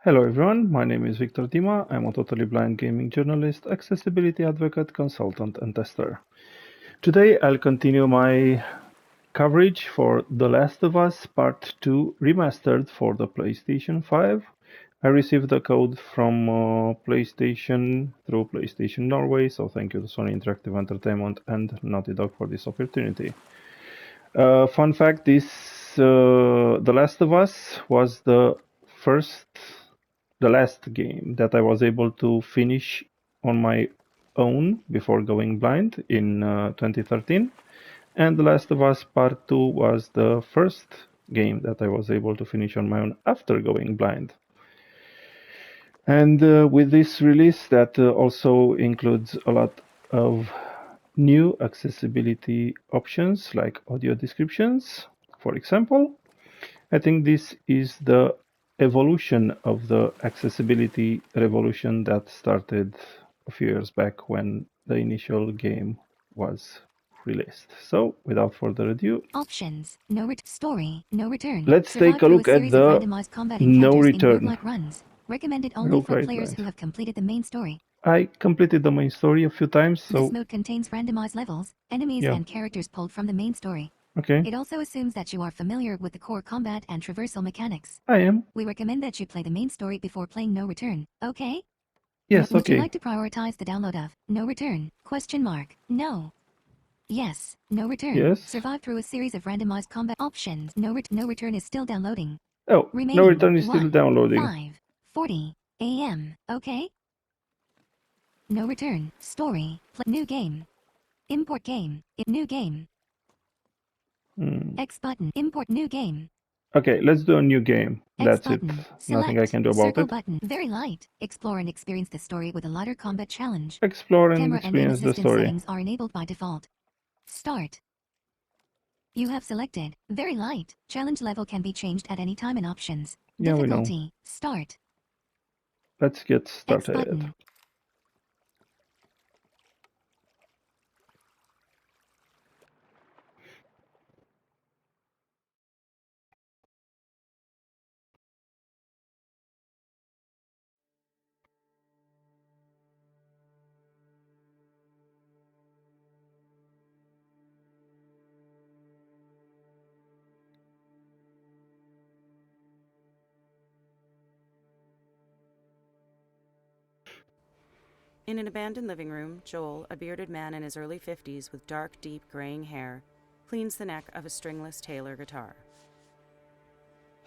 Hello everyone, my name is Victor Dima. I'm a totally blind gaming journalist, accessibility advocate, consultant, and tester. Today I'll continue my coverage for The Last of Us Part 2 Remastered for the PlayStation 5. I received the code from PlayStation through PlayStation Norway, so thank you to Sony Interactive Entertainment and Naughty Dog for this opportunity. Fun fact: The Last of Us was first, the last game that I was able to finish on my own before going blind in 2013, and The Last of Us Part 2 was the first game that I was able to finish on my own after going blind. And with this release, that also includes a lot of new accessibility options like audio descriptions, for example. I think this is the evolution of the accessibility revolution that started a few years back when the initial game was released. So, without further ado, Options. Story. No return. let's Survive take a through a look at series of the randomized combat no encounters in return roguelike runs. Recommended only for roguelite players blind. who have completed the main story. I completed the main story a few times, This so mode contains randomized levels, enemies, yeah, and characters pulled from the main story. okay, It also assumes that you are familiar with the core combat and traversal mechanics. I am. We recommend that you play the main story before playing No Return, okay? Yes, Would you okay. like to prioritize the download of No Return? Question mark. No. Yes. No Return. Yes. Survive through a series of randomized combat options. No Return is still downloading. Oh, no Remaining return is still downloading. 5:40 a.m. Okay? No return. Story. New game. Import game. New game. X button. Import new game. Okay, let's do a new game. X That's it. button. Nothing I Select. can do about Circle it. button. Very light. Explore and experience the story with a lighter combat challenge. Explore and Camera and aim experience the assistance story. settings are enabled by default. Start. You have selected very light. Challenge level can be changed at any time in options. Yeah, we know. Difficulty. Start. Let's get X started. button. In an abandoned living room, Joel, a bearded man in his early 50s with dark, deep graying hair, cleans the neck of a stringless Taylor guitar.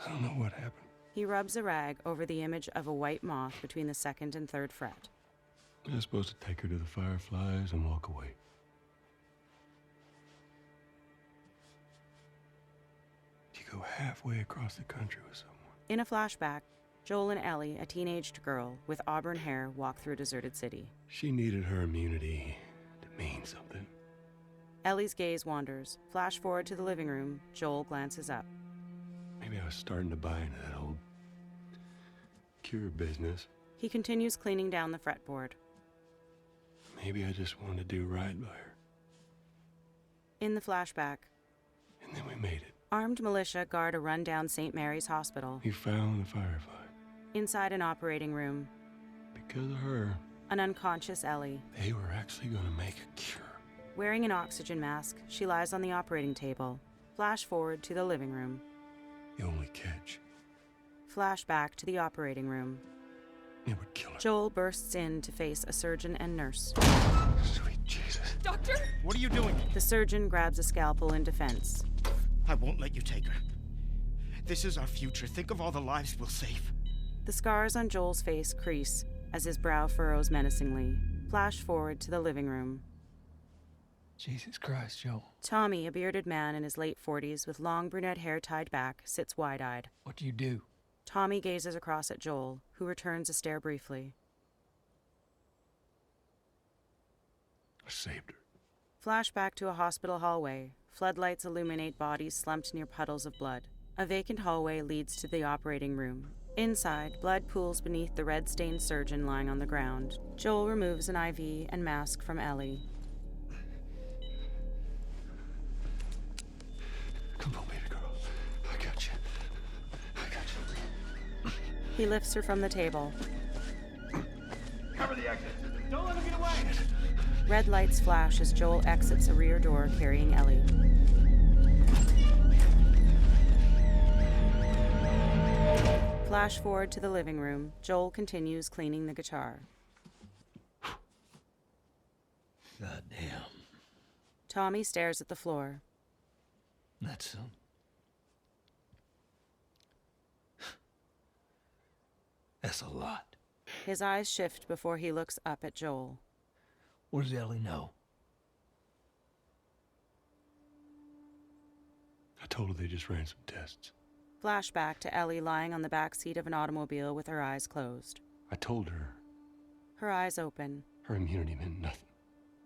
I don't know what happened. He rubs a rag over the image of a white moth between the second and third fret. I was supposed to take her to the fireflies and walk away. You go halfway across the country with someone. In a flashback, Joel and Ellie, a teenaged girl with auburn hair, walk through a deserted city. She needed her immunity to mean something. Ellie's gaze wanders. Flash forward to the living room. Joel glances up. Maybe I was starting to buy into that old cure business. He continues cleaning down the fretboard. Maybe I just wanted to do right by her. In the flashback, And then we made it. armed militia guard a rundown St. Mary's hospital. We found the firefly. Inside an operating room, Because of her, an unconscious Ellie. they were actually going to make a cure. Wearing an oxygen mask, she lies on the operating table. Flash forward to the living room. The only catch, Flash back to the operating room. it would kill her. Joel bursts in to face a surgeon and nurse. Sweet Jesus. Doctor? What are you doing? The surgeon grabs a scalpel in defense. I won't let you take her. This is our future. Think of all the lives we'll save. The scars on Joel's face crease as his brow furrows menacingly. Flash forward to the living room. Jesus Christ, Joel. Tommy, a bearded man in his late 40s with long brunette hair tied back, sits wide-eyed. What do you do? Tommy gazes across at Joel, who returns a stare briefly. I saved her. Flashback to a hospital hallway. Floodlights illuminate bodies slumped near puddles of blood. A vacant hallway leads to the operating room. Inside, blood pools beneath the red-stained surgeon lying on the ground. Joel removes an IV and mask from Ellie. Come on, baby girl. I got you. I got you. He lifts her from the table. Cover the exit. Don't let him get away. Red lights flash as Joel exits a rear door carrying Ellie. Flash forward to the living room. Joel continues cleaning the guitar. God damn. Tommy stares at the floor. That's some. That's a lot. His eyes shift before he looks up at Joel. What does Ellie know? I told her they just ran some tests. Flashback to Ellie lying on the back seat of an automobile with her eyes closed. I told her Her eyes open. her immunity meant nothing.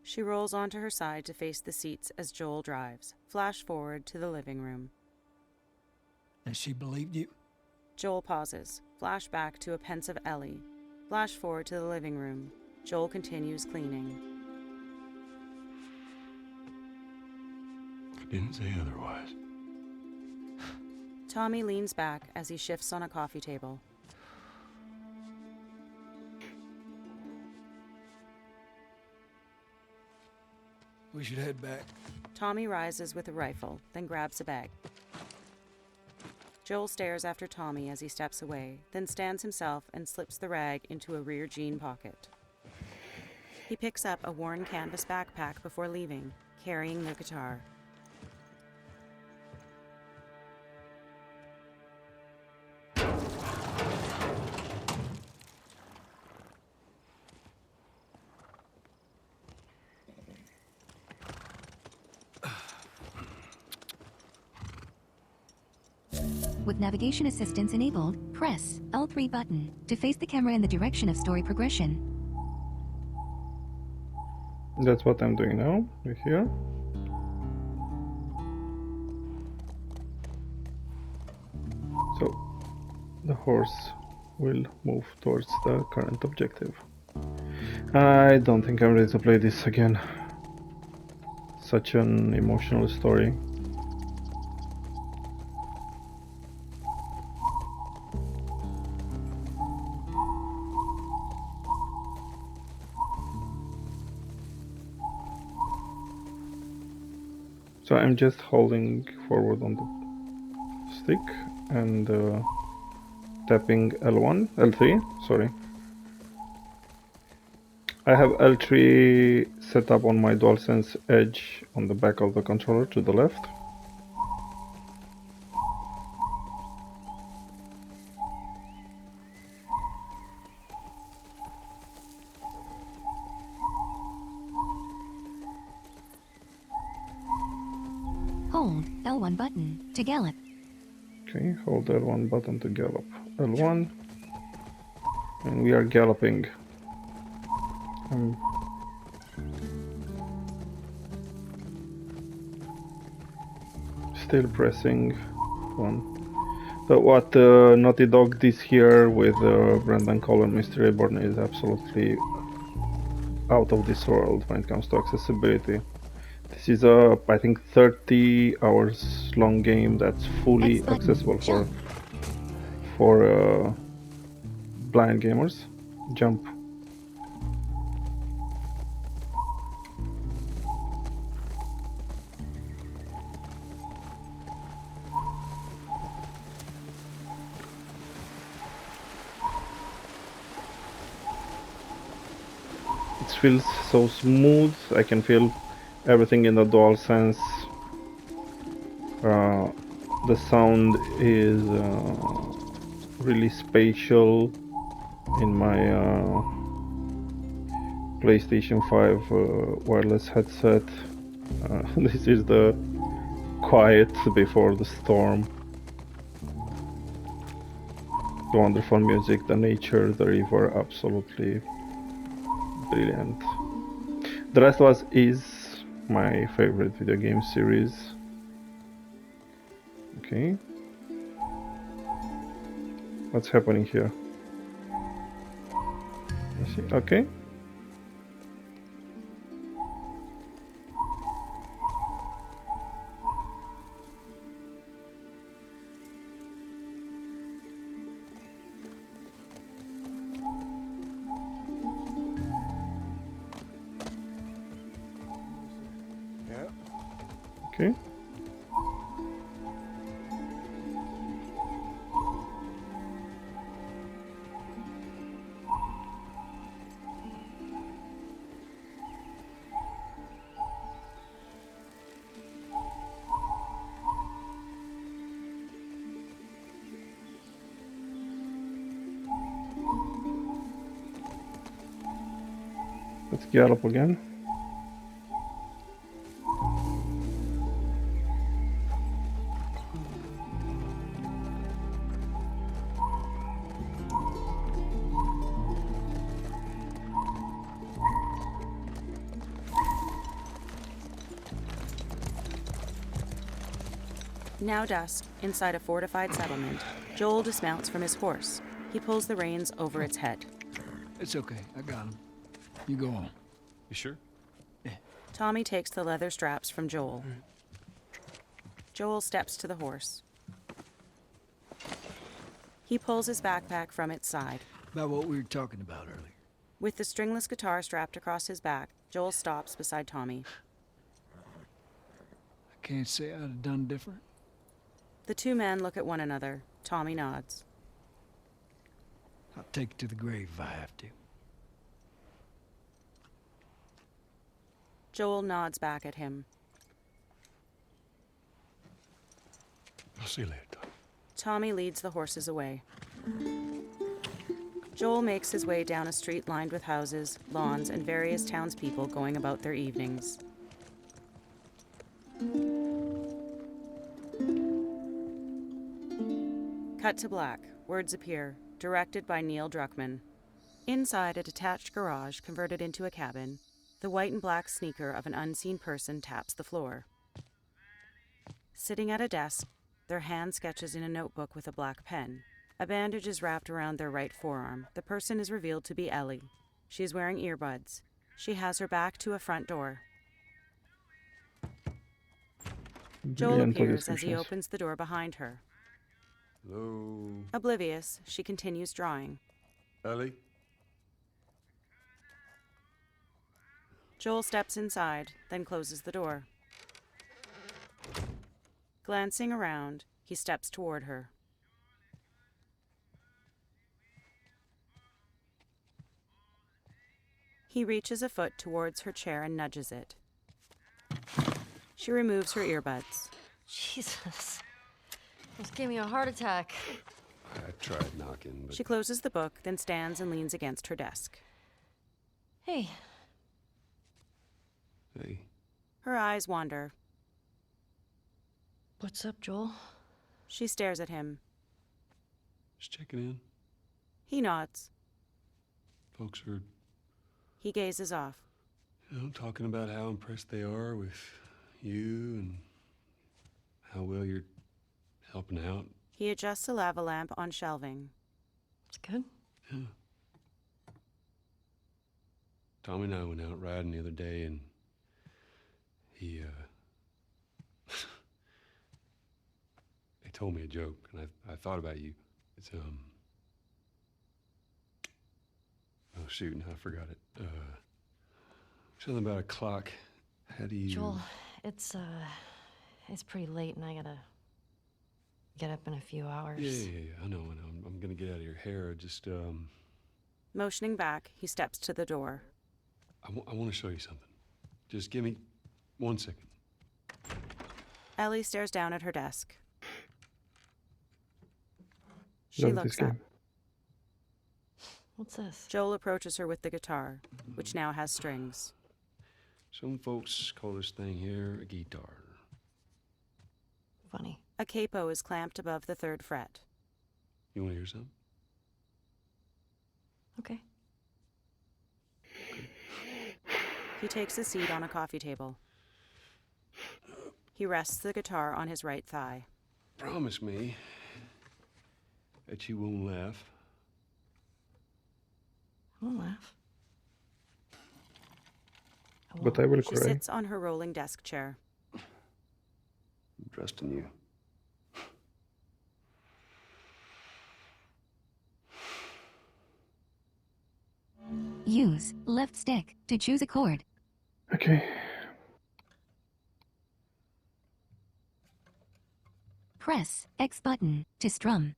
She rolls onto her side to face the seats as Joel drives. Flash forward to the living room. And she believed you? Joel pauses. Flashback to a pensive Ellie. Flash forward to the living room. Joel continues cleaning. I didn't say otherwise. Tommy leans back as he shifts on a coffee table. We should head back. Tommy rises with a rifle, then grabs a bag. Joel stares after Tommy as he steps away, then stands himself and slips the rag into a rear jean pocket. He picks up a worn canvas backpack before leaving, carrying the guitar. With navigation assistance enabled, press L3 button to face the camera in the direction of story progression. That's what I'm doing now, right here. So the horse will move towards the current objective. I don't think I'm ready to play this again. Such an emotional story. So I'm just holding forward on the stick and tapping L3, sorry. I have L3 set up on my DualSense Edge on the back of the controller to the left. Hold L1 button to gallop. Okay, hold L1 button to gallop. L1, and we are galloping. Still pressing one. But what Naughty Dog did here with Brandon Cole and Mr. Reborn is absolutely out of this world when it comes to accessibility. This is a, I think, 30 hours long game that's fully X button, accessible jump. for blind gamers. Jump. It feels so smooth. I can feel everything in the DualSense. The sound is really spatial in my PlayStation 5 wireless headset. This is the quiet before the storm. The wonderful music, the nature, the river, absolutely brilliant. The Last of Us is my favorite video game series. Okay. What's happening here? Let's see. Okay. Okay. Let's get up again. Now dusk, inside a fortified settlement, Joel dismounts from his horse. He pulls the reins over its head. It's okay. I got him. You go on. You sure? Tommy takes the leather straps from Joel. Joel steps to the horse. He pulls his backpack from its side. About what we were talking about earlier. With the stringless guitar strapped across his back, Joel stops beside Tommy. I can't say I'd have done different. The two men look at one another. Tommy nods. I'll take it to the grave if I have to. Joel nods back at him. I'll see you later, Tom. Tommy leads the horses away. Joel makes his way down a street lined with houses, lawns, and various townspeople going about their evenings. Cut to black. Words appear. Directed by Neil Druckmann. Inside a detached garage converted into a cabin, the white and black sneaker of an unseen person taps the floor. Sitting at a desk, their hand sketches in a notebook with a black pen. A bandage is wrapped around their right forearm. The person is revealed to be Ellie. She is wearing earbuds. She has her back to a front door. Joel Brilliant appears as he descriptions. opens the door behind her. Hello, Oblivious, she continues drawing. Ellie? Joel steps inside, then closes the door. Glancing around, he steps toward her. He reaches a foot towards her chair and nudges it. She removes her earbuds. Jesus. Almost gave me a heart attack. I tried knocking, but She closes the book, then stands and leans against her desk. Hey, hey, Her eyes wander. what's up, Joel? She stares at him. just checking in. He nods. Folks are, He gazes off. talking about how impressed they are with you and how well you're helping out. He adjusts a lava lamp on shelving. It's good. Yeah. Tommy and I went out riding the other day, and he, they told me a joke, and I thought about you. It's, oh, shoot, I forgot it. Something about a clock. How do you... Joel, it's pretty late and I gotta get up in a few hours. Yeah, I know. I'm gonna get out of your hair. Just, Motioning back, he steps to the door. I want to show you something. Just give me 1 second. Ellie stares down at her desk. She Love looks this up. game. What's this? Joel approaches her with the guitar, which now has strings. Some folks call this thing here a guitar. Funny. A capo is clamped above the third fret. You want to hear something? Okay. He takes a seat on a coffee table. He rests the guitar on his right thigh. Promise me that you won't laugh. I won't laugh. But I will She cry. sits on her rolling desk chair. I'm trusting you. Use left stick to choose a chord. Okay. Press X button to strum.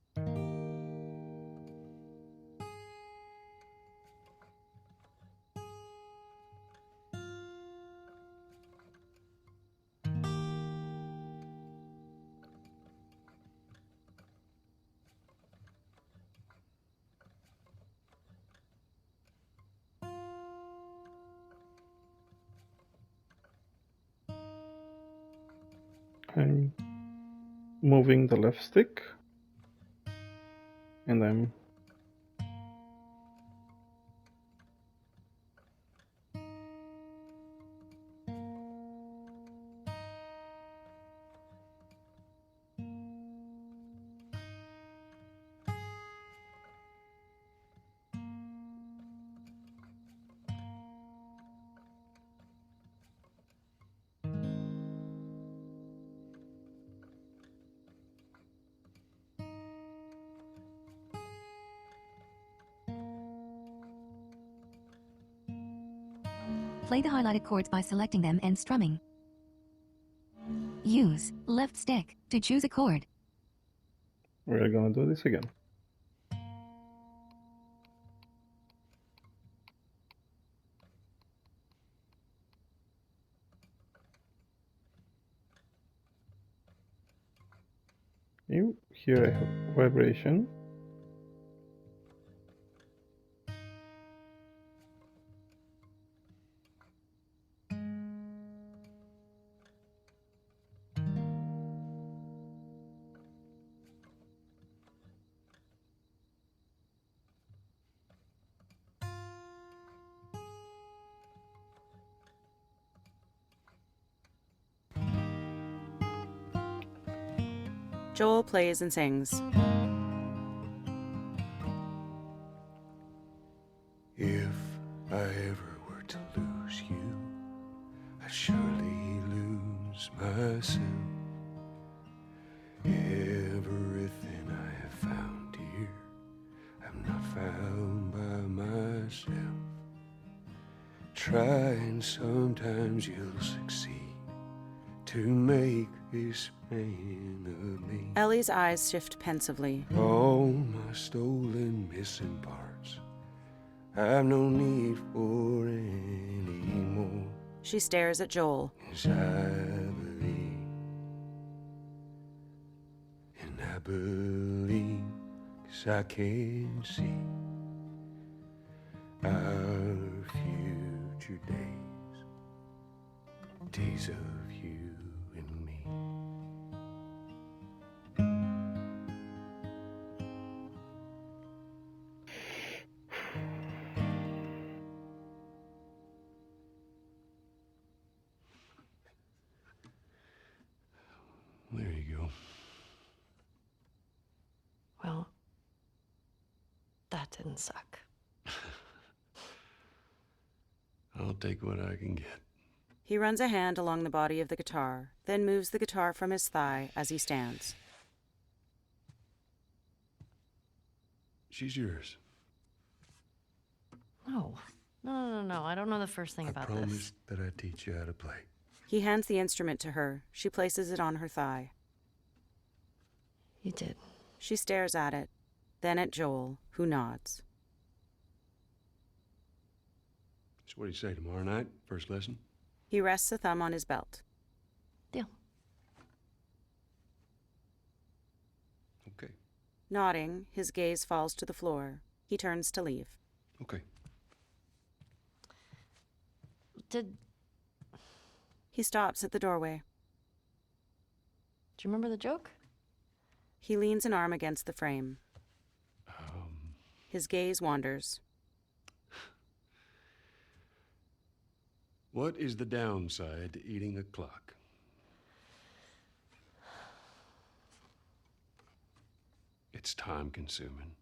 I'm moving the left stick, and I'm Play the highlighted chords by selecting them and strumming. Use left stick to choose a chord. we're gonna do this again. You hear a vibration. Joel plays and sings. If I ever were to lose you, I'd surely lose myself. Everything I have found here, I'm not found by myself. Try and sometimes you'll succeed to make this man of me. Ellie's eyes shift pensively. All my stolen missing parts, I've no need for any more. She stares at Joel. 'Cause I believe, and I believe 'cause I can see our future days, days of you and me. There you go. Well, that didn't suck. I'll take what I can get. He runs a hand along the body of the guitar, then moves the guitar from his thigh as he stands. She's yours. No. No. I don't know the first thing I about promised this. that I'd teach you how to play. He hands the instrument to her. She places it on her thigh. You did. She stares at it, then at Joel, who nods. So what do you say, tomorrow night, first lesson? He rests a thumb on his belt. Deal. Okay. Nodding, his gaze falls to the floor. He turns to leave. Okay. Do He stops at the doorway. you remember the joke? He leans an arm against the frame. His gaze wanders. What is the downside to eating a clock? It's time consuming.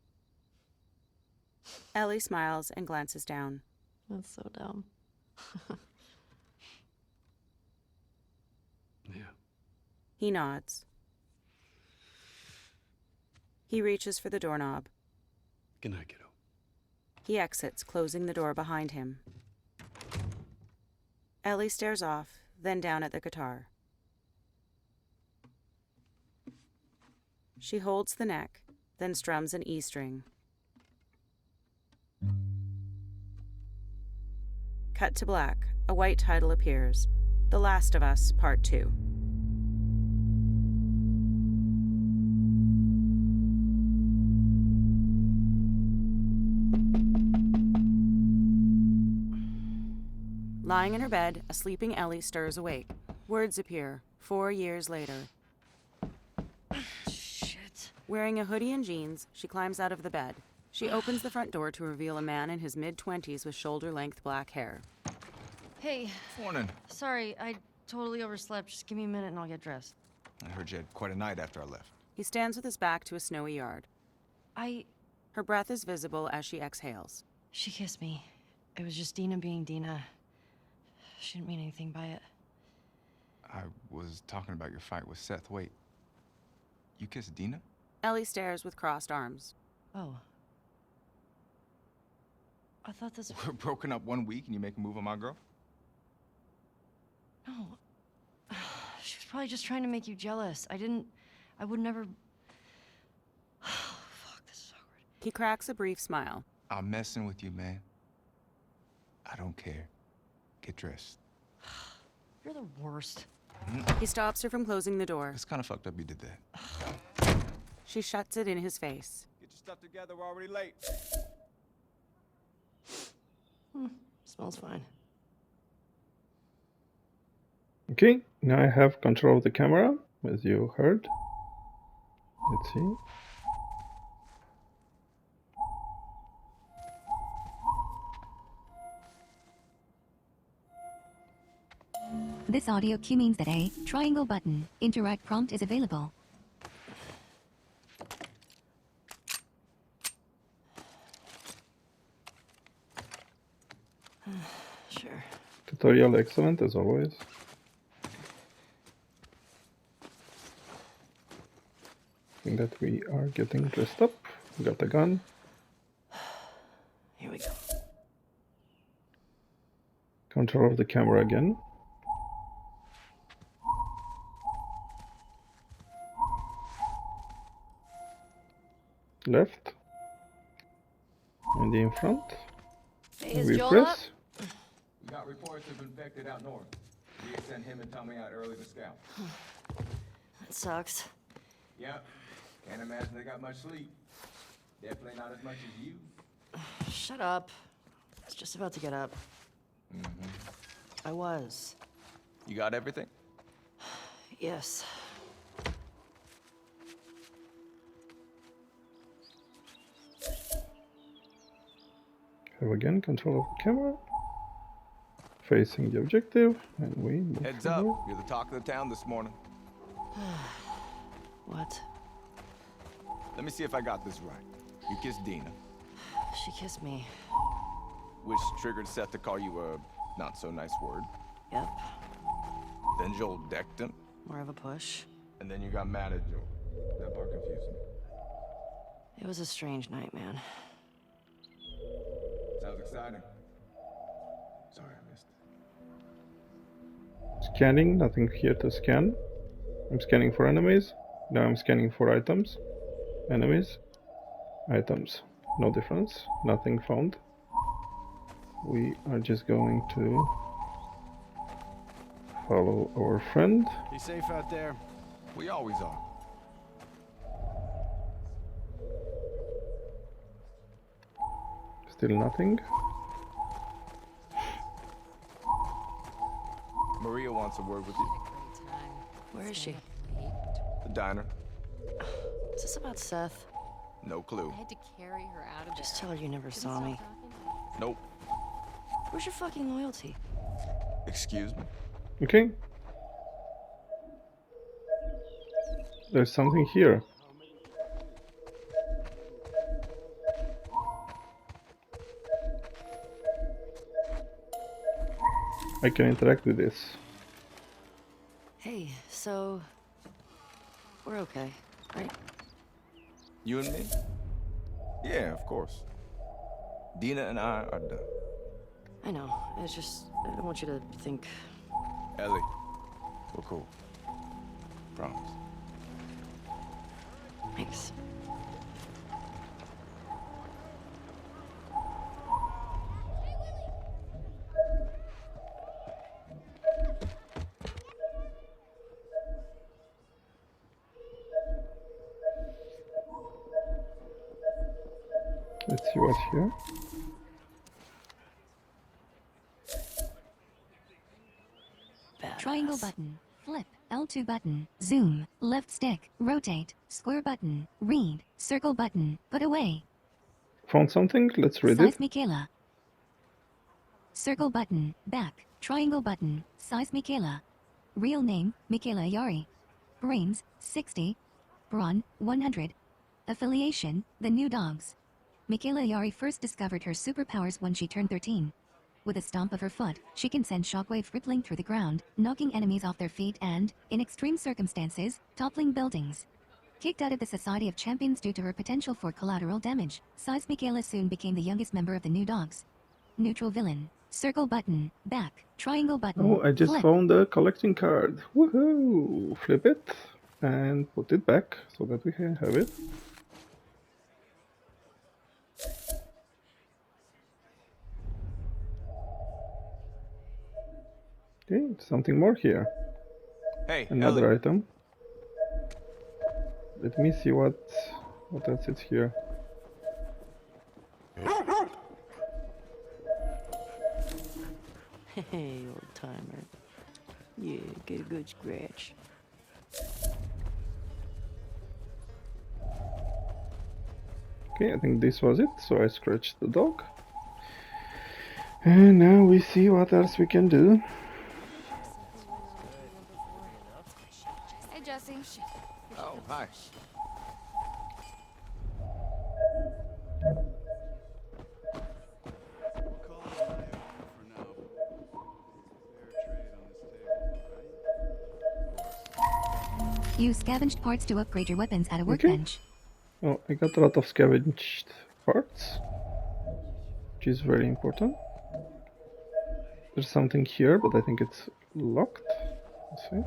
Ellie smiles and glances down. That's so dumb. Yeah. He nods. He reaches for the doorknob. Good night, kiddo. He exits, closing the door behind him. Ellie stares off, then down at the guitar. She holds the neck, then strums an E string. Cut to black. A white title appears. The Last of Us, Part 2. Lying in her bed, a sleeping Ellie stirs awake. Words appear. 4 years later. Shit. Wearing a hoodie and jeans, she climbs out of the bed. She opens the front door to reveal a man in his mid-20s with shoulder-length black hair. Hey, Morning. sorry, I totally overslept. Just give me a minute and I'll get dressed. I heard you had quite a night after I left. He stands with his back to a snowy yard. Her breath is visible as she exhales. She kissed me. It was just Dina being Dina. She didn't mean anything by it. I was talking about your fight with Seth. Wait. You kissed Dina? Ellie stares with crossed arms. Oh. I thought this... We're broken up 1 week and you make a move on my girl? No. She was probably just trying to make you jealous. I would never... Fuck, this is awkward. He cracks a brief smile. I'm messing with you, man. I don't care. Get dressed. You're the worst. He stops her from closing the door. It's kind of fucked up you did that. She shuts it in his face. Get your stuff together, we're already late. Smells fine. Okay, now I have control of the camera, as you heard. Let's see. This audio cue means that a triangle button interact prompt is available. Sure. Tutorial excellent as always. I think that we are getting dressed up. We got a gun. Here we go. Control of the camera again. Left. And in front. Hey, is We Joel press. up? We got reports of infected out north. We sent him and Tommy out early to scout. That sucks. Yep. Can't imagine they got much sleep. Definitely not as much as you. Shut up. I was just about to get up. I was. You got everything? Yes. Have again control of the camera. Facing the objective. And we move Heads up. forward. You're the talk of the town this morning. What? Let me see if I got this right. You kissed Dina, She kissed me. which triggered Seth to call you a not-so-nice word. Yep. Then Joel decked him, More of a push. and then you got mad at Joel. That part confused me. It was a strange night, man. Sounds exciting. Sorry I missed it. Scanning, nothing here to scan. I'm scanning for enemies. Now I'm scanning for items. Enemies. Items. No difference. Nothing found. We are just going to follow our friend. Be safe out there. We always are. Still nothing. Maria wants a word with you. Where is she? The diner. Is this about Seth? No clue. I had to carry her out of Just there. tell her you never Couldn't saw stop me. talking. Nope. Where's your fucking loyalty? Excuse me? Okay. There's something here. I can interact with this. Hey, so... We're okay, right? You and me? Yeah, of course. Dina and I are done. I know. It's just... I don't want you to think... Ellie, we're cool. Promise. I Let's see what's here. Triangle button. Flip. L2 button. Zoom. Left stick. Rotate. Square button. Read. Circle button. Put away. Found something? Let's read Size it. Michaela. Circle button. Back. Triangle button. Size Michaela. Real name, Michaela Yari. Brains, 60. Brawn, 100. Affiliation, the New Dogs. Michaela Yari first discovered her superpowers when she turned 13. With a stomp of her foot, she can send shockwaves rippling through the ground, knocking enemies off their feet and, in extreme circumstances, toppling buildings. Kicked out of the Society of Champions due to her potential for collateral damage, Size Michaela soon became the youngest member of the New Dogs. Neutral villain. Circle button, back, triangle button, Oh, I just flip. found a collecting card. Woohoo! Flip it and put it back so that we can have it. Okay, something more here. Hey, Another Ellie. item. Let me see what else is here. Hey, old timer. Yeah, get a good scratch. Okay, I think this was it, so I scratched the dog. And now we see what else we can do. Hey, Jesse. Oh, hi. Use scavenged parts to upgrade your weapons at a workbench. Oh, I got a lot of scavenged parts, which is very important. There's something here, but I think it's locked. Let's see.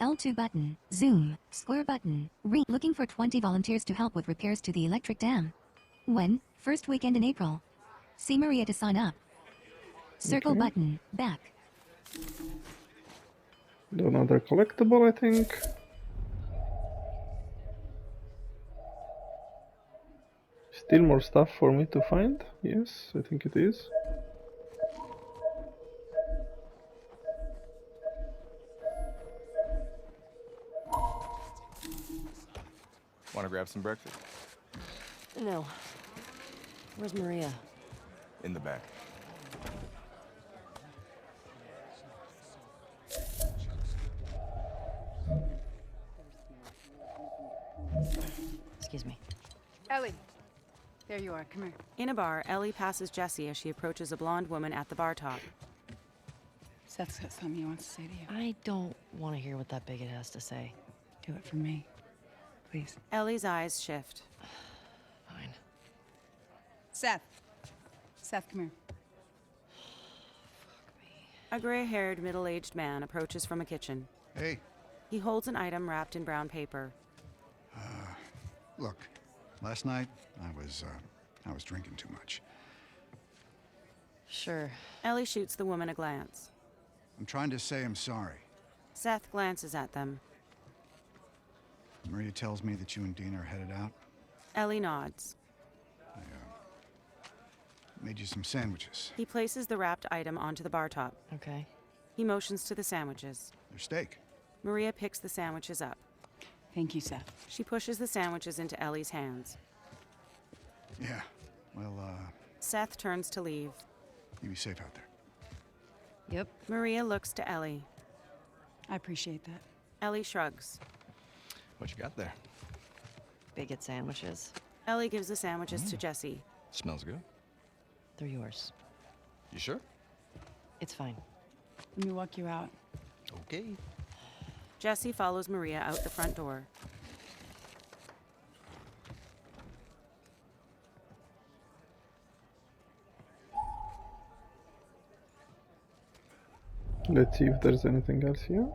L2 button, zoom, square button, looking for 20 volunteers to help with repairs to the electric dam. When? First weekend in April. See Maria to sign up. Circle Okay. button, back. Another collectible, I think. Still more stuff for me to find. Yes, I think it is. Want to grab some breakfast? No. Where's Maria? In the back. Excuse me. Ellie. There you are. Come here. In a bar, Ellie passes Jessie as she approaches a blonde woman at the bar top. Seth's got something he wants to say to you. I don't want to hear what that bigot has to say. Do it for me. Please. Ellie's eyes shift. Fine. Seth. Seth, come here. A gray-haired, middle-aged man approaches from a kitchen. Hey, He holds an item wrapped in brown paper. look. Last night I was drinking too much. Sure. Ellie shoots the woman a glance. I'm trying to say I'm sorry. Seth glances at them. Maria tells me that you and Dina are headed out. Ellie nods. I made you some sandwiches. He places the wrapped item onto the bar top. Okay. He motions to the sandwiches. They're steak. Maria picks the sandwiches up. Thank you, Seth. She pushes the sandwiches into Ellie's hands. Yeah. Well, Seth turns to leave. you be safe out there. Yep. Maria looks to Ellie. I appreciate that. Ellie shrugs. What you got there? Bigot sandwiches. Ellie gives the sandwiches to Jessie. Smells good. They're yours. You sure? It's fine. Let me walk you out. Okay. Jessie follows Maria out the front door. Let's see if there's anything else here.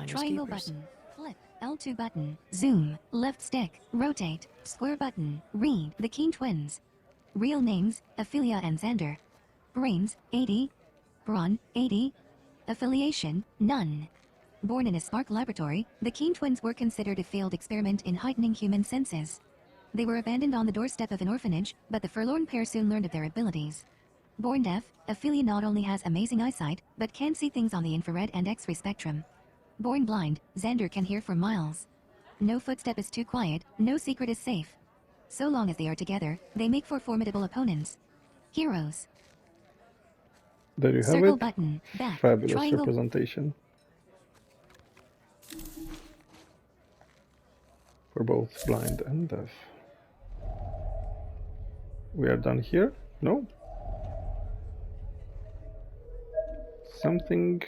Triangle button. Flip. L2 button. Zoom. Left stick. Rotate. Square button. Read. The Keen twins. Real names, Ophelia and Xander. Brains, 80. Brawn, 80. Affiliation, none. Born in a Spark laboratory, the Keen twins were considered a failed experiment in heightening human senses. They were abandoned on the doorstep of an orphanage, but the forlorn pair soon learned of their abilities. Born deaf, Ophelia not only has amazing eyesight, but can see things on the infrared and X-ray spectrum. Born blind, Xander can hear for miles. No footstep is too quiet, no secret is safe. So long as they are together, they make for formidable opponents. Heroes. There you have Circle it. button, back, Fabulous triangle. representation. For both blind and deaf. We are done here? No? Something...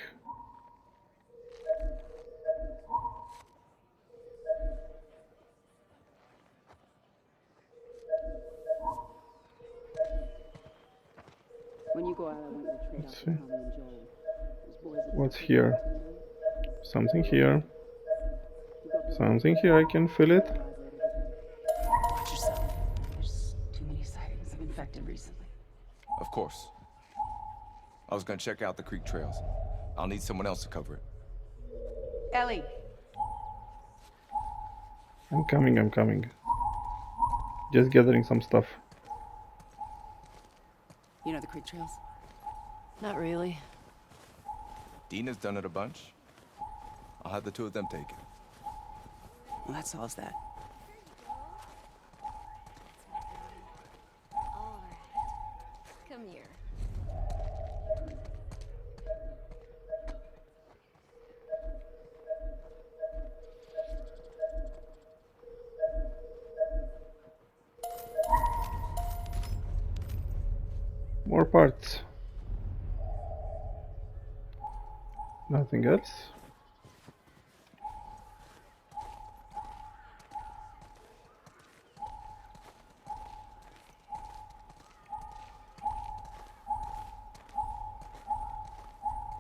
When you go out, I want you to trade Let's off see. with Tommy and Joel. Those boys are What's here? Something here. Something here, I can feel it. Watch yourself. There's too many sightings of infected recently. Of course. I was gonna check out the creek trails. I'll need someone else to cover it. Ellie! I'm coming. Just gathering some stuff. You know the creek trails? Not really. Dina's done it a bunch. I'll have the two of them take it. Well, that solves that. Come here. More parts. Nothing else.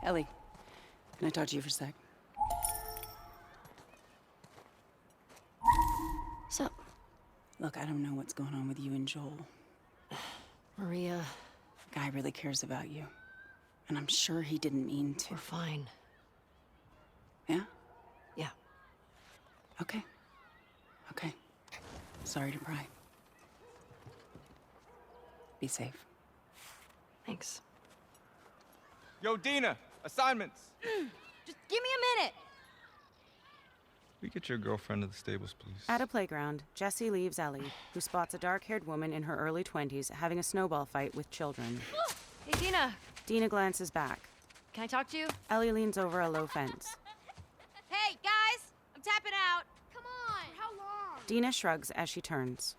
Ellie, can I talk to you for a sec? So, Look, I don't know what's going on with you and Joel. Maria, Guy really cares about you. And I'm sure he didn't mean to. we're fine. Yeah? Yeah. Okay. Okay. Sorry to pry. Be safe. Thanks. Yo, Dina! Assignments! Just give me a minute! We get your girlfriend to the stables, please. At a playground, Jessie leaves Ellie, who spots a dark-haired woman in her early 20s having a snowball fight with children. Hey, Dina, Dina glances back. can I talk to you? Ellie leans over a low fence. Hey, guys! I'm tapping out! Come on! How long? Dina shrugs as she turns.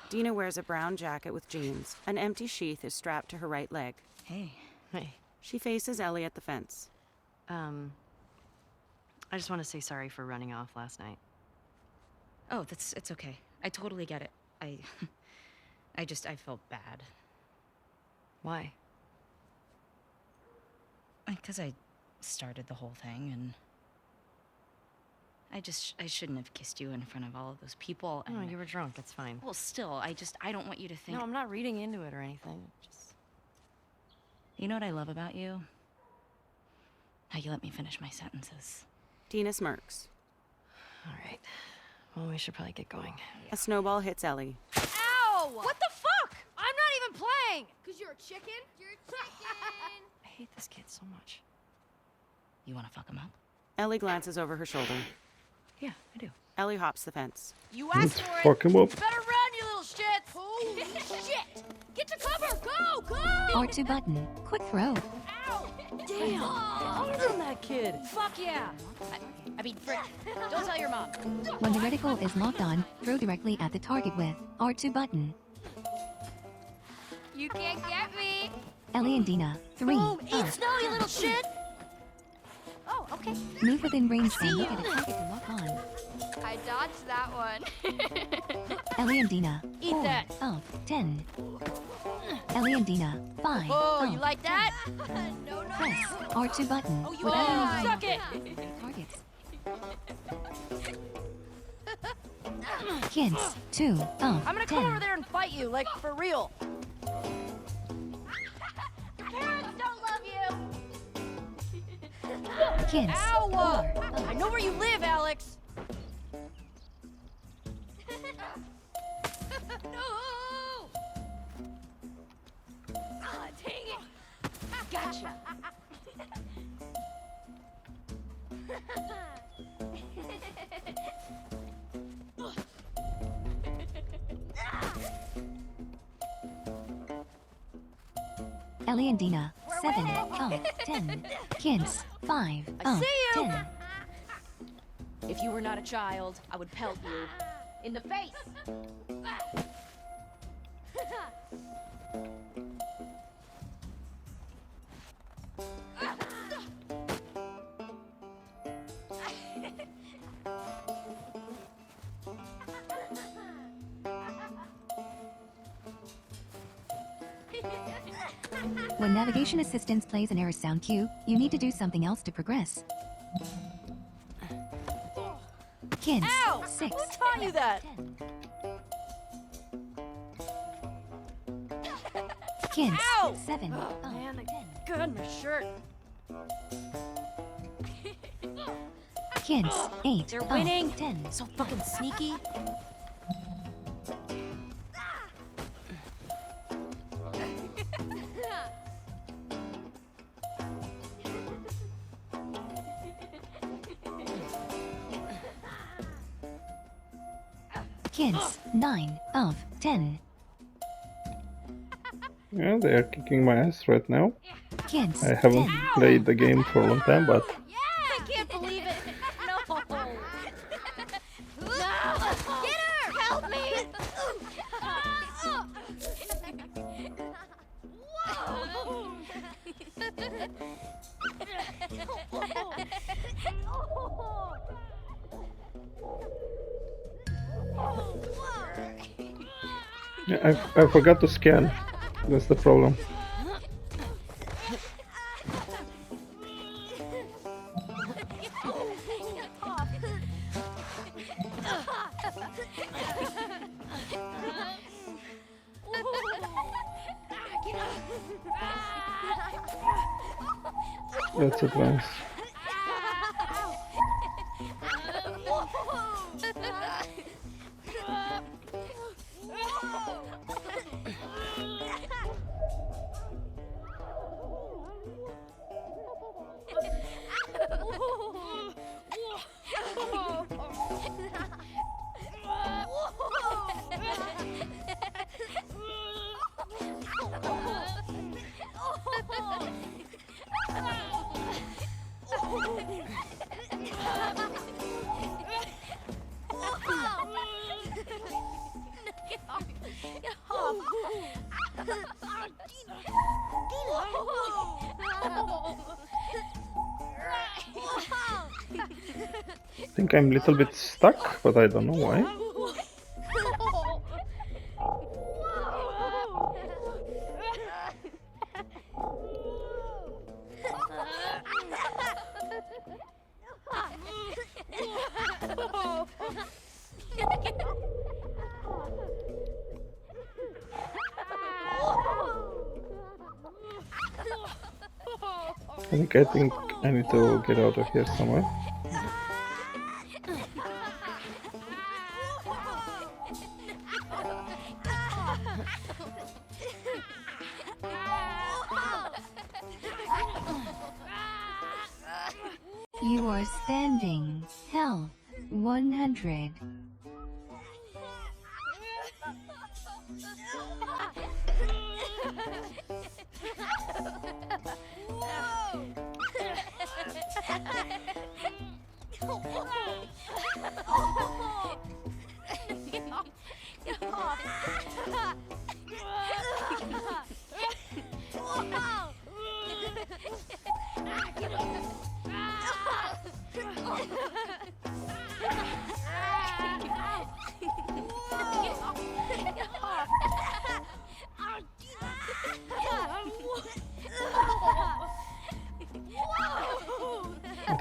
Dina wears a brown jacket with jeans. An empty sheath is strapped to her right leg. Hey. Hey. She faces Ellie at the fence. I just want to say sorry for running off last night. Oh, it's okay. I totally get it. I felt bad. Why? Because I started the whole thing, and I shouldn't have kissed you in front of all of those people. No, And you were drunk. It's fine. well, still, I don't want you to think. No, I'm not reading into it or anything. Just... You know what I love about you? How you let me finish my sentences. Dina smirks. All right. Well, we should probably get going. A snowball hits Ellie. Ow! What the fuck? I'm not even playing! Because you're a chicken? You're a chicken! I hate this kid so much. You want to fuck him up? Ellie glances over her shoulder. Yeah, I do. Ellie hops the fence. You Let's asked for it! fuck him up. Better run, you little shit! Holy shit! Get to cover! Go! Go! R2 button, quick throw. Ow! Damn! Harder than that kid! Fuck yeah! I mean, frick. Don't tell your mom. When the reticle is locked on, throw directly at the target with R2 button. You can't get me! Ellie and Dina, 3 Boom! Eat of snow, you 10. little shit! Oh, okay. Move within range and look at a target to lock on. I dodged that one. Ellie and Dina, Eat 4 that. of 10. Ellie and Dina, 5 Oh, of you like that? No, no, Press R2 button Oh, you without oh, any suck it! targets. Kids, 2 of I'm gonna 10. come over there and fight you, like, for real. Parents don't love you. Kids, Ow! 4 I know where you live, Alex! No! Ah, dang it. Gotcha. Ellie and Dina, 7 of 10. Kids, 5 I of see you. 10. If you were not a child, I would pelt you. In the face! When navigation assistance plays an error sound cue, you need to do something else to progress. Kids, Ow! 6 Who taught you that? 10. Kids, Ow! 7 Oh, of man, 10. God, my shirt. Kids, 8 They're of winning. 10. So fucking sneaky. Kids, 9 of 10. Yeah, they are kicking my ass right now. Kids, I haven't 10. played the game for a long time, but I can't believe it. No. No! Get her! Help me! yeah, I forgot to scan. That's the problem. Let's advance. I think I'm a little bit stuck, but I don't know why. I think I need to get out of here somewhere. You are standing. Health, 100.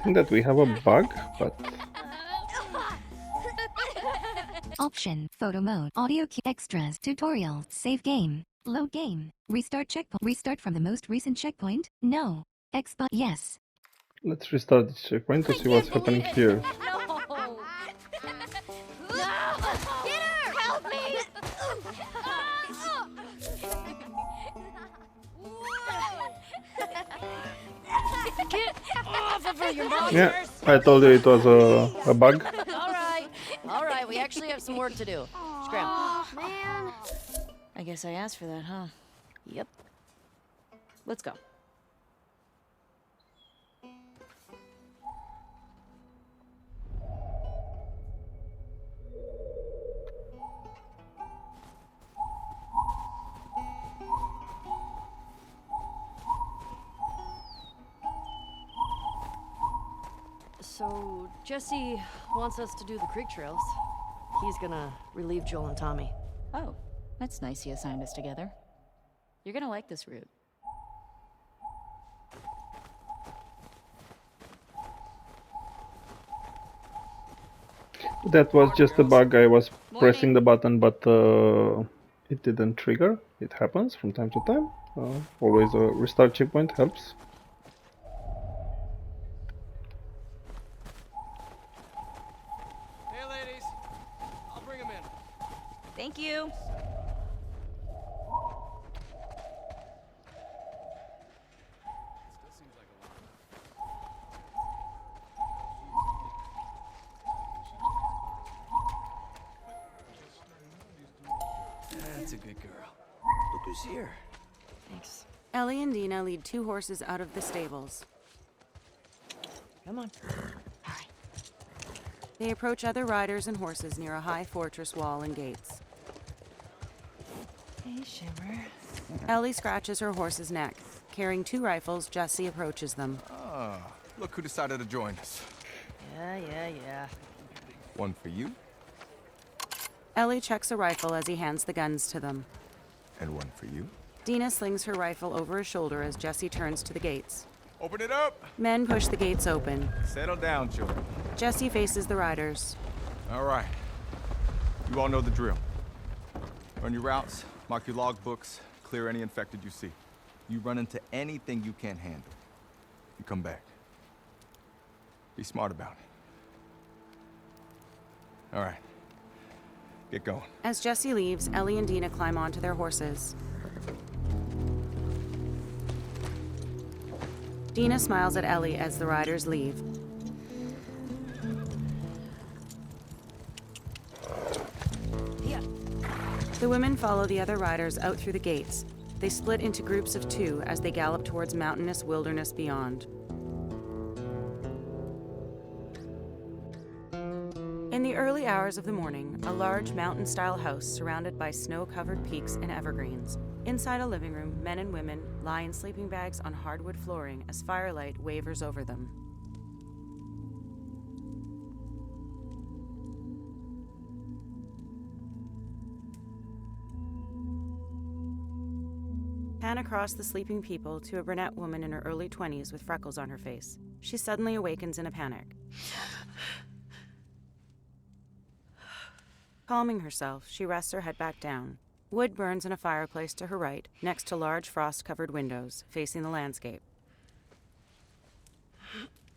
think that we have a bug, but Option, photo mode, audio key, extras, tutorial, save game, load game, restart checkpoint, restart from the most recent checkpoint, no, Xbox, yes. let's restart the checkpoint to see what's happening here. No! Get her! Help me! Get off of her, your mom Yeah, nurse! I told you it was a bug. All right, we actually have some work to do. Scram. Oh, man. I guess I asked for that, huh? Yep. Let's go. So, Jesse wants us to do the creek trails. He's gonna relieve Joel and Tommy. Oh, that's nice he assigned us together. You're gonna like this route. That was just a bug. I was pressing the button, but it didn't trigger. It happens from time to time. Always a restart checkpoint helps. Hey, ladies. I'll bring them in. Thank you. Still seems like a lot. That's a good girl. Look who's here. Thanks. Ellie and Dina lead 2 horses out of the stables. Come on. They approach other riders and horses near a high fortress wall and gates. Hey, Shimmer. Ellie scratches her horse's neck. Carrying 2 rifles, Jesse approaches them. Ah, look who decided to join us. Yeah. One for you, Ellie checks a rifle as he hands the guns to them. and one for you. Dina slings her rifle over his shoulder as Jesse turns to the gates. Open it up! Men push the gates open. Settle down, children. Jesse faces the riders. All right. You all know the drill. Run your routes, mark your logbooks, clear any infected you see. You run into anything you can't handle, you come back. Be smart about it. All right. Get going. As Jesse leaves, Ellie and Dina climb onto their horses. Dina smiles at Ellie as the riders leave. Yeah. The women follow the other riders out through the gates. They split into groups of 2 as they gallop towards mountainous wilderness beyond. In the early hours of the morning, a large mountain-style house surrounded by snow-covered peaks and evergreens. Inside a living room, men and women lie in sleeping bags on hardwood flooring as firelight wavers over them. Pan across the sleeping people to a brunette woman in her early 20s with freckles on her face. She suddenly awakens in a panic. Calming herself, she rests her head back down. Wood burns in a fireplace to her right, next to large frost-covered windows, facing the landscape.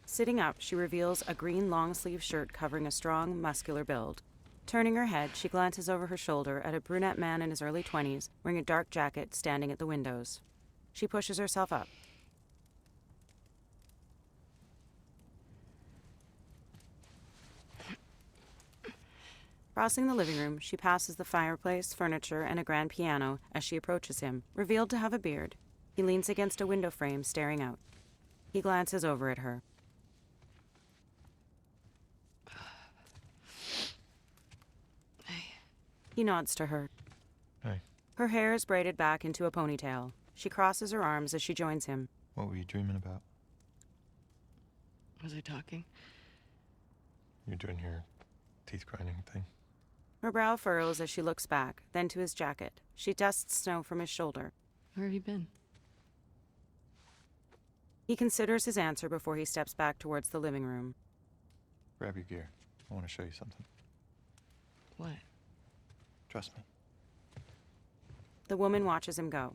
Sitting up, she reveals a green long-sleeve shirt covering a strong, muscular build. Turning her head, she glances over her shoulder at a brunette man in his early 20s, wearing a dark jacket, standing at the windows. She pushes herself up. Crossing the living room, she passes the fireplace, furniture, and a grand piano as she approaches him, revealed to have a beard. He leans against a window frame, staring out. He glances over at her. He nods to her. Hey. Her hair is braided back into a ponytail. She crosses her arms as she joins him. What were you dreaming about? Was I talking? You're doing your teeth grinding thing. Her brow furrows as she looks back, then to his jacket. She dusts snow from his shoulder. Where have you been? He considers his answer before he steps back towards the living room. Grab your gear. I want to show you something. What? Trust me. The woman watches him go.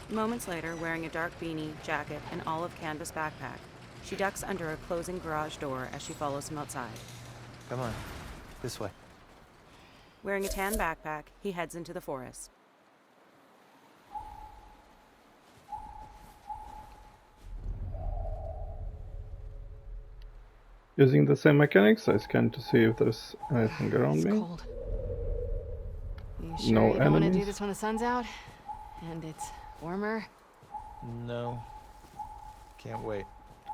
Moments later, wearing a dark beanie, jacket, and olive canvas backpack, she ducks under a closing garage door as she follows him outside. Come on. This way. Wearing a tan backpack, he heads into the forest. Using the same mechanics, I scan to see if there's anything around It's me. cold. You sure No you don't want to do enemies. this when the sun's out? And it's warmer? No. Can't wait.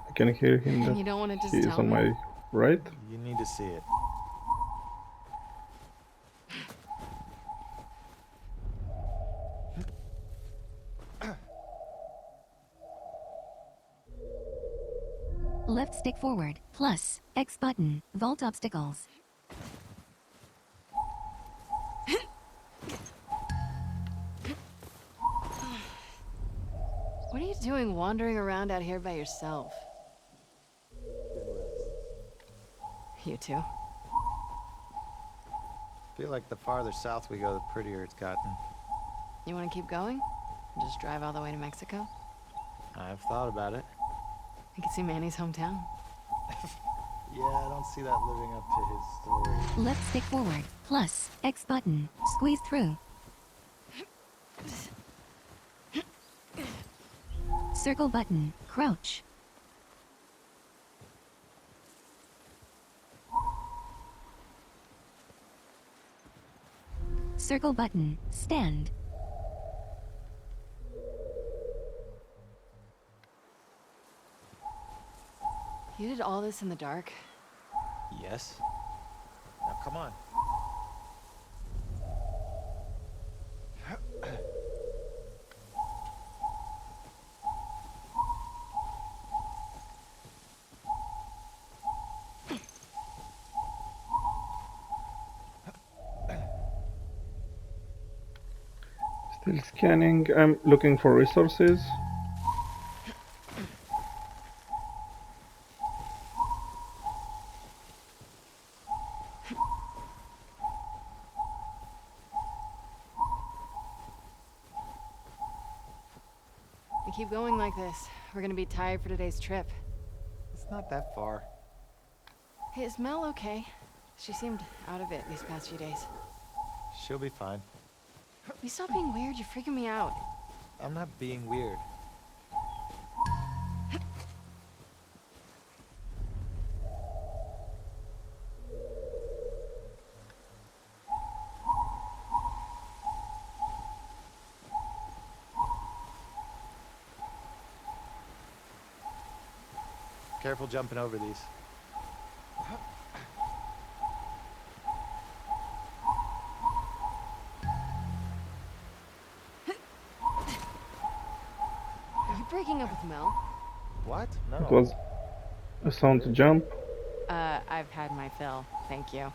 I can hear him And that you don't want to just he is tell on me? my right. You need to see it. Left stick forward, plus, X button, vault obstacles. What are you doing wandering around out here by yourself? You too? Feel like the farther south we go, the prettier it's gotten. You want to keep going? And just drive all the way to Mexico? I've thought about it. I can see Manny's hometown. Yeah, I don't see that living up to his story. Left stick forward, plus, X button, squeeze through. Circle button, crouch. Circle button, stand. You did all this in the dark? Yes. Now come on. Still scanning. I'm looking for resources. We keep going like this. We're gonna be tired for today's trip. It's not that far. Hey, is Mel okay? She seemed out of it these past few days. She'll be fine. You stop being weird, you're freaking me out. I'm not being weird. Careful jumping over these. Are you breaking up with Mel? What? No. It was a sound to jump. I've had my fill. Thank you.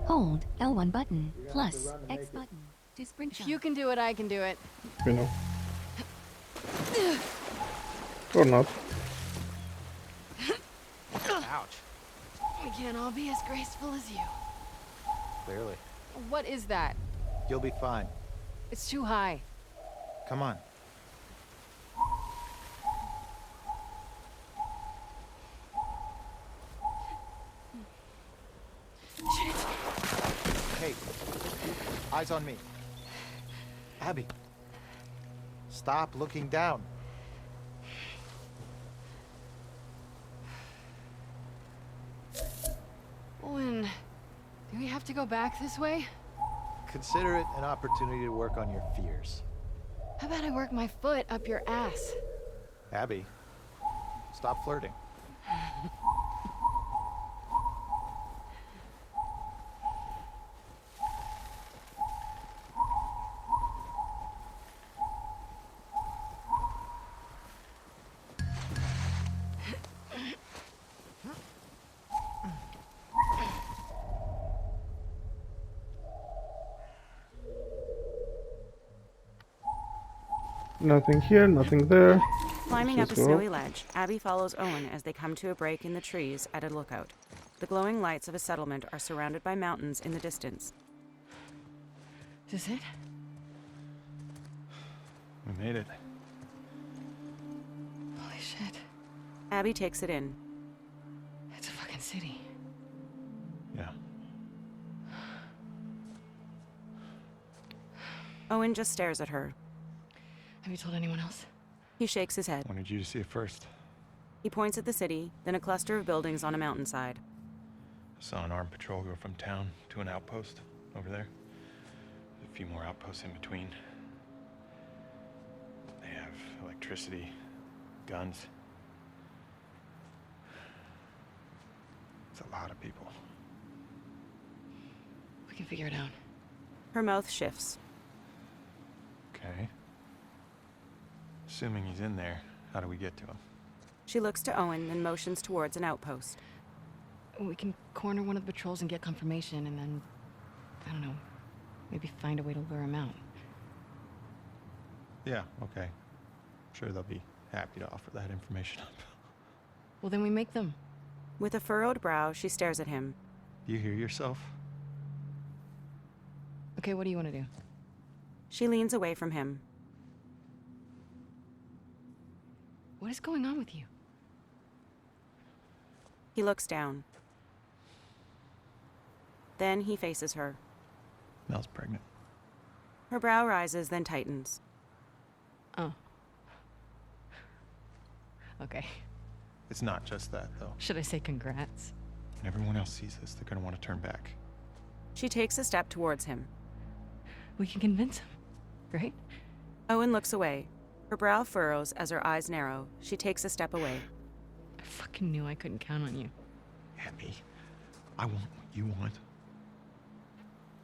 Hold L1 button, plus, X button, to sprint If jump. you can do it, I can do it. You know. Or not. Ouch. We can't all be as graceful as you. Clearly. What is that? You'll be fine. It's too high. Come on. Hey, eyes on me. Abby, stop looking down. Owen, do we have to go back this way? Consider it an opportunity to work on your fears. How about I work my foot up your ass? Abby, stop flirting. Nothing here, nothing there. Climbing up Let's a just go. snowy ledge, Abby follows Owen as they come to a break in the trees at a lookout. The glowing lights of a settlement are surrounded by mountains in the distance. Is this it? We made it. Holy shit. Abby takes it in. It's a fucking city. Yeah. Owen just stares at her. Have you told anyone else? He shakes his head. Wanted you to see it first. He points at the city, then a cluster of buildings on a mountainside. Saw an armed patrol go from town to an outpost over there. A few more outposts in between. They have electricity, guns. It's a lot of people. We can figure it out. Her mouth shifts. Okay. Assuming he's in there, how do we get to him? She looks to Owen, then motions towards an outpost. We can corner one of the patrols and get confirmation, and then, I don't know, maybe find a way to lure him out. Yeah, okay. Sure they'll be happy to offer that information up. Well, then we make them. With a furrowed brow, she stares at him. You hear yourself? Okay, what do you want to do? She leans away from him. What is going on with you? He looks down. Then he faces her. Mel's pregnant. Her brow rises, then tightens. Oh. Okay. It's not just that, though. Should I say congrats? When everyone else sees this, they're gonna want to turn back. She takes a step towards him. We can convince him, right? Owen looks away. Her brow furrows as her eyes narrow. She takes a step away. I fucking knew I couldn't count on you. Abby, I want what you want.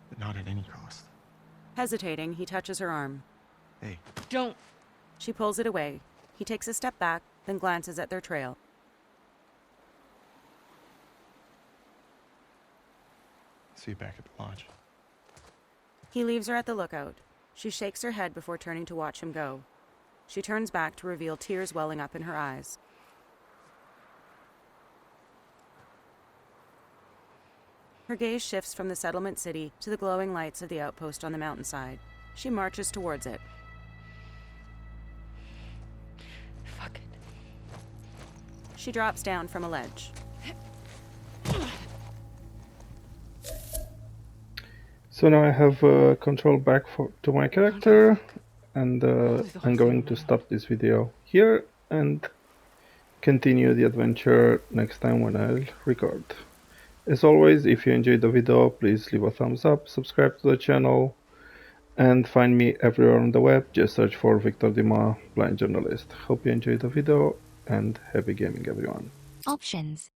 But not at any cost. Hesitating, he touches her arm. Hey. Don't. She pulls it away. He takes a step back, then glances at their trail. See you back at the lodge. He leaves her at the lookout. She shakes her head before turning to watch him go. She turns back to reveal tears welling up in her eyes. Her gaze shifts from the settlement city to the glowing lights of the outpost on the mountainside. She marches towards it. Fuck it. She drops down from a ledge. So now I have control back to my character, and I'm going to stop this video here and continue the adventure next time when I'll record. As always, if you enjoyed the video, please leave a thumbs up, subscribe to the channel, and find me everywhere on the web. Just search for Victor Dima, Blind Journalist. Hope you enjoyed the video, and happy gaming, everyone. Options.